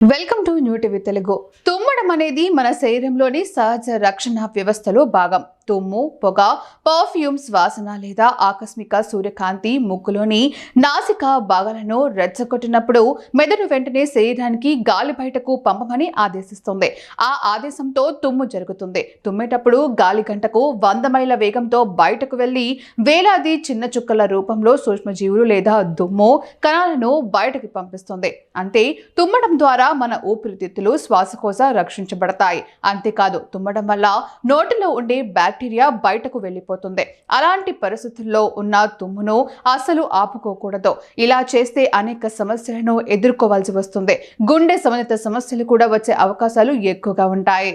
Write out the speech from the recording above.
Welcome to New TV Telugu. తుమ్మడం అనేది మన శరీరంలోని సహజ రక్షణ వ్యవస్థలో భాగం. తుమ్ము, పొగ, పర్ఫ్యూమ్స్ వాసన లేదా ఆకస్మిక సూర్యకాంతి ముక్కులోని నాసిక భాగాలను రెచ్చగొట్టినప్పుడు మెదడు వెంటనే శరీరానికి గాలి బయటకు పంపమని ఆదేశిస్తుంది. ఆ ఆదేశంతో తుమ్ము జరుగుతుంది. తుమ్మేటప్పుడు గాలి గంటకు 100 మైళ్ళ వేగంతో బయటకు వెళ్లి వేలాది చిన్న చుక్కల రూపంలో సూక్ష్మజీవులు లేదా దుమ్ము కణాలను బయటకు పంపిస్తుంది. అంటే తుమ్మడం ద్వారా మన ఊపిరితిత్తులు, శ్వాసకోశ రక్షించబడతాయి. అంతేకాదు, తుమ్మడం వల్ల నోటిలో ఉండే బ్యాక్టీరియా బయటకు వెళ్ళిపోతుంది. అలాంటి పరిస్థితుల్లో ఉన్న తుమ్మును అసలు ఆపుకోకూడదు. ఇలా చేస్తే అనేక సమస్యలను ఎదుర్కోవాల్సి వస్తుంది. గుండె సంబంధిత సమస్యలు కూడా వచ్చే అవకాశాలు ఎక్కువగా ఉంటాయి.